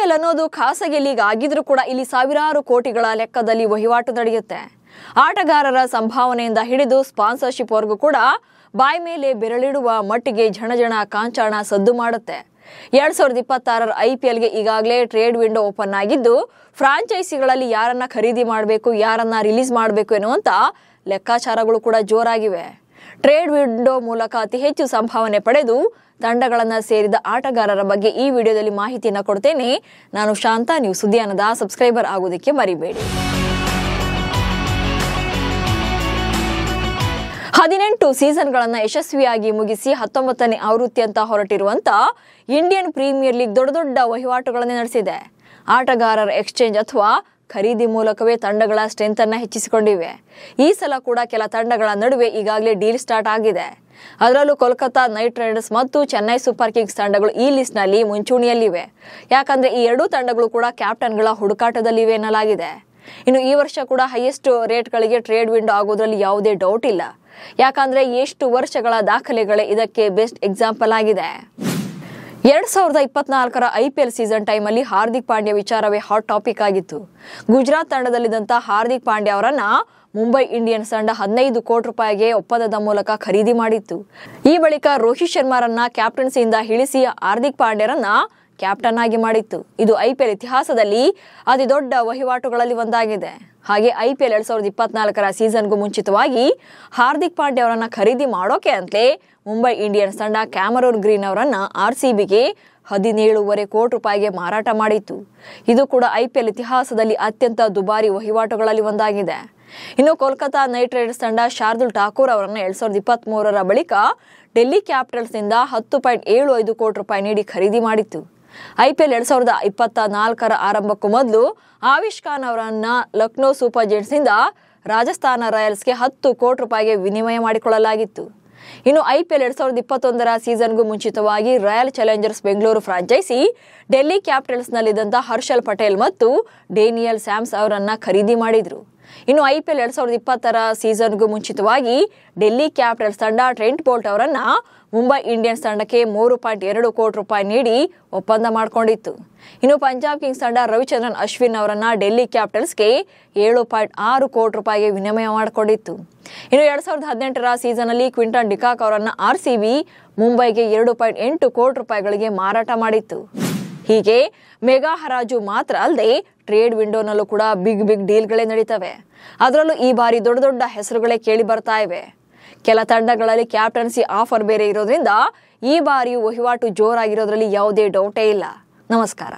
IPL ಅನ್ನೋದು ಖಾಸಗಿ league ಆಗಿದ್ರೂ ಕೂಡ ಇಲ್ಲಿ ಸಾವಿರಾರು ಕೋಟಿಗಳ ಲೆಕ್ಕದಲ್ಲಿ ವಹಿವಾಟು ನಡೆಯುತ್ತೆ. ಆಟಗಾರರ ಸಂಭಾವನೆಯಿಂದ ಹಿಡಿದು ಸ್ಪಾನ್ಸರ್‌ಶಿಪ್ ವರೆಗೂ ಕೂಡ ಬಾಯಿ ಮೇಲೆ ಬೆರಳಿಡುವ ಮಟ್ಟಿಗೆ ಝಣಝಣ ಕಾಂಚಾಣ ಸದ್ದು ಮಾಡುತ್ತೆ. 2026ರ IPLಗೆ ಈಗಾಗಲೇ ಟ್ರೇಡ್ ವಿಂಡೋ ಓಪನ್ ಆಗಿದ್ದು, ಫ್ರಾಂಚೈಸಿಗಳಲ್ಲಿ ಯಾರನ್ನ ಖರೀದಿ ಮಾಡಬೇಕು, ಯಾರನ್ನ ರಿಲೀಸ್ ಮಾಡಬೇಕು ಎನ್ನುವಂತ ಲೆಕ್ಕಾಚಾರಗಳು ಕೂಡ ಜೋರಾಗಿವೆ. ಟ್ರೇಡ್ ವಿಂಡೋ ಮೂಲಕ ಅತಿ ಹೆಚ್ಚು ಸಂಭಾವನೆ ಪಡೆದು ತಂಡಗಳನ್ನು ಸೇರಿದ ಆಟಗಾರರ ಬಗ್ಗೆ ಈ ವಿಡಿಯೋದಲ್ಲಿ ಮಾಹಿತಿಯನ್ನು ಕೊಡ್ತೇನೆ. ನಾನು ಶಾಂತ. ನೀವು ಸುದ್ದಿಯಾನದ ಸಬ್ಸ್ಕ್ರೈಬರ್ ಆಗೋದಕ್ಕೆ ಮರಿಬೇಡಿ. 18 ಸೀಸನ್ಗಳನ್ನು ಯಶಸ್ವಿಯಾಗಿ ಮುಗಿಸಿ 19ನೇ ಆವೃತ್ತಿ ಅಂತ ಹೊರಟಿರುವಂತ ಇಂಡಿಯನ್ ಪ್ರೀಮಿಯರ್ ಲೀಗ್ ದೊಡ್ಡ ವಹಿವಾಟುಗಳನ್ನು ನಡೆಸಿದೆ. ಆಟಗಾರರ ಎಕ್ಸ್ಚೇಂಜ್ ಅಥವಾ ಖರೀದಿ ಮೂಲಕವೇ ತಂಡಗಳ ಸ್ಟ್ರೆಂತ್ ಅನ್ನು ಹೆಚ್ಚಿಸಿಕೊಂಡಿವೆ. ಈ ಸಲ ಕೂಡ ಕೆಲ ತಂಡಗಳ ನಡುವೆ ಈಗಾಗಲೇ ಡೀಲ್ ಸ್ಟಾರ್ಟ್ ಆಗಿದೆ. ಅದರಲ್ಲೂ ಕೋಲ್ಕತಾ ನೈಟ್ ರೈಡರ್ಸ್ ಮತ್ತು ಚೆನ್ನೈ ಸೂಪರ್ ಕಿಂಗ್ಸ್ ತಂಡಗಳು ಈ ಲಿಸ್ಟ್ ನಲ್ಲಿ ಮುಂಚೂಣಿಯಲ್ಲಿವೆ. ಯಾಕಂದ್ರೆ ಈ ಎರಡೂ ತಂಡಗಳು ಕೂಡ ಕ್ಯಾಪ್ಟನ್ಗಳ ಹುಡುಕಾಟದಲ್ಲಿವೆ ಎನ್ನಲಾಗಿದೆ. ಇನ್ನು ಈ ವರ್ಷ ಕೂಡ ಹೈಯೆಸ್ಟ್ ರೇಟ್ಗಳಿಗೆ ಟ್ರೇಡ್ ವಿಂಡೋ ಆಗೋದ್ರಲ್ಲಿ ಯಾವುದೇ ಡೌಟ್ ಇಲ್ಲ. ಯಾಕಂದ್ರೆ ಎಷ್ಟು ವರ್ಷಗಳ ದಾಖಲೆಗಳೇ ಇದಕ್ಕೆ ಬೆಸ್ಟ್ ಎಕ್ಸಾಂಪಲ್ ಆಗಿದೆ. 2024ರ IPL ಸೀಸನ್ ಟೈಮಲ್ಲಿ ಹಾರ್ದಿಕ್ ಪಾಂಡ್ಯ ವಿಚಾರವೇ ಹಾಟ್ ಟಾಪಿಕ್ ಆಗಿತ್ತು. ಗುಜರಾತ್ ತಂಡದಲ್ಲಿದ್ದಂತ ಹಾರ್ದಿಕ್ ಪಾಂಡ್ಯ ಅವರನ್ನ ಮುಂಬೈ ಇಂಡಿಯನ್ಸ್ ತಂಡ 15 ಕೋಟಿ ರೂಪಾಯಿಗೆ ಒಪ್ಪಂದದ ಮೂಲಕ ಖರೀದಿ ಮಾಡಿತ್ತು. ಈ ಬಳಿಕ ರೋಹಿತ್ ಶರ್ಮಾರನ್ನ ಕ್ಯಾಪ್ಟನ್ಸಿಯಿಂದ ಇಳಿಸಿ ಹಾರ್ದಿಕ್ ಪಾಂಡ್ಯರನ್ನ ಕ್ಯಾಪ್ಟನ್ ಆಗಿ ಮಾಡಿತ್ತು. ಇದು IPL ಇತಿಹಾಸದಲ್ಲಿ ಅತಿ ದೊಡ್ಡ ವಹಿವಾಟುಗಳಲ್ಲಿ ಒಂದಾಗಿದೆ. ಹಾಗೆ IPL 2024ರ ಸೀಸನ್ಗೂ ಮುಂಚಿತವಾಗಿ ಹಾರ್ದಿಕ್ ಪಾಂಡ್ಯ ಅವರನ್ನ ಖರೀದಿ ಮಾಡೋಕೆ ಅಂತಲೇ ಮುಂಬೈ ಇಂಡಿಯನ್ಸ್ ತಂಡ ಕ್ಯಾಮರೂನ್ ಗ್ರೀನ್ ಅವರನ್ನ RCBಗೆ 17.5 ಕೋಟಿ ರೂಪಾಯಿಗೆ ಮಾರಾಟ ಮಾಡಿತ್ತು. ಇದು ಕೂಡ IPL ಇತಿಹಾಸದಲ್ಲಿ ಅತ್ಯಂತ ದುಬಾರಿ ವಹಿವಾಟುಗಳಲ್ಲಿ ಒಂದಾಗಿದೆ. ಇನ್ನು ಕೋಲ್ಕತಾ ನೈಟ್ ರೈಡರ್ಸ್ ತಂಡ ಶಾರ್ದುಲ್ ಠಾಕೂರ್ ಅವರನ್ನ 2023ರ ಬಳಿಕ ಡೆಲ್ಲಿ ಕ್ಯಾಪಿಟಲ್ಸ್ ನಿಂದ 10.75 ಕೋಟಿ ರೂಪಾಯಿ ನೀಡಿ ಖರೀದಿ ಮಾಡಿತ್ತು. IPL 2024ರ ಆರಂಭಕ್ಕೂ ಮೊದಲು ಆವಿಷ್ ಖಾನ್ ಅವರನ್ನ ಲಕ್ನೋ ಸೂಪರ್ ಜೈಂಟ್ಸ್ ನಿಂದ ರಾಜಸ್ಥಾನ ರಾಯಲ್ಸ್ಗೆ 10 ಕೋಟಿ ರೂಪಾಯಿಗೆ ವಿನಿಮಯ ಮಾಡಿಕೊಳ್ಳಲಾಗಿತ್ತು. ಇನ್ನು IPL 2021ರ ಸೀಸನ್ಗೂ ಮುಂಚಿತವಾಗಿ Royal Challengers Bengaluru franchise Delhi Capitals ನಲ್ಲಿದ್ದಂತ ಹರ್ಷಲ್ ಪಟೇಲ್ ಮತ್ತು ಡೇನಿಯಲ್ ಸ್ಯಾಮ್ಸ್ ಅವರನ್ನ ಖರೀದಿ ಮಾಡಿದ್ರು. ಇನ್ನು IPL 2020ರ ಸೀಸನ್ಗೂ ಮುಂಚಿತವಾಗಿ ಡೆಲ್ಲಿ ಕ್ಯಾಪಿಟಲ್ಸ್ ತಂಡ ಟ್ರೆಂಟ್ ಬೋಲ್ಟ್ ಅವರನ್ನ ಮುಂಬೈ ಇಂಡಿಯನ್ಸ್ ತಂಡಕ್ಕೆ 3.2 ಕೋಟಿ ರೂಪಾಯಿ ನೀಡಿ ಒಪ್ಪಂದ ಮಾಡಿಕೊಂಡಿತ್ತು. ಇನ್ನು ಪಂಜಾಬ್ ಕಿಂಗ್ಸ್ ತಂಡ ರವಿಚಂದ್ರನ್ ಅಶ್ವಿನ್ ಅವರನ್ನ ಡೆಲ್ಲಿ ಕ್ಯಾಪಿಟಲ್ಸ್ಗೆ 7.6 ಕೋಟಿ ರೂಪಾಯಿಗೆ ವಿನಿಮಯ ಮಾಡಿಕೊಂಡಿತ್ತು. ಇನ್ನು 2018ರ ಸೀಸನ್ ಅಲ್ಲಿ ಕ್ವಿಂಟನ್ ಡಿಕಾಕ್ ಅವರನ್ನ RCB ಮುಂಬೈಗೆ 2.8 ಕೋಟಿ ರೂಪಾಯಿಗಳಿಗೆ ಮಾರಾಟ ಮಾಡಿತ್ತು. ಹೀಗೆ ಮೆಗಾ ಹರಾಜು ಮಾತ್ರ ಅಲ್ಲದೆ ಟ್ರೇಡ್ ವಿಂಡೋನಲ್ಲೂ ಕೂಡ ಬಿಗ್ ಡೀಲ್ಗಳೇ ನಡೀತವೆ. ಅದರಲ್ಲೂ ಈ ಬಾರಿ ದೊಡ್ಡ ಹೆಸರುಗಳೇ ಕೇಳಿ ಬರ್ತಾ ಇವೆ. ಕೆಲ ತಂಡಗಳಲ್ಲಿ ಕ್ಯಾಪ್ಟನ್ಸಿ ಆಫರ್ ಬೇರೆ ಇರೋದ್ರಿಂದ ಈ ಬಾರಿ ವಹಿವಾಟು ಜೋರಾಗಿರೋದ್ರಲ್ಲಿ ಯಾವುದೇ ಡೌಟೇ ಇಲ್ಲ. ನಮಸ್ಕಾರ.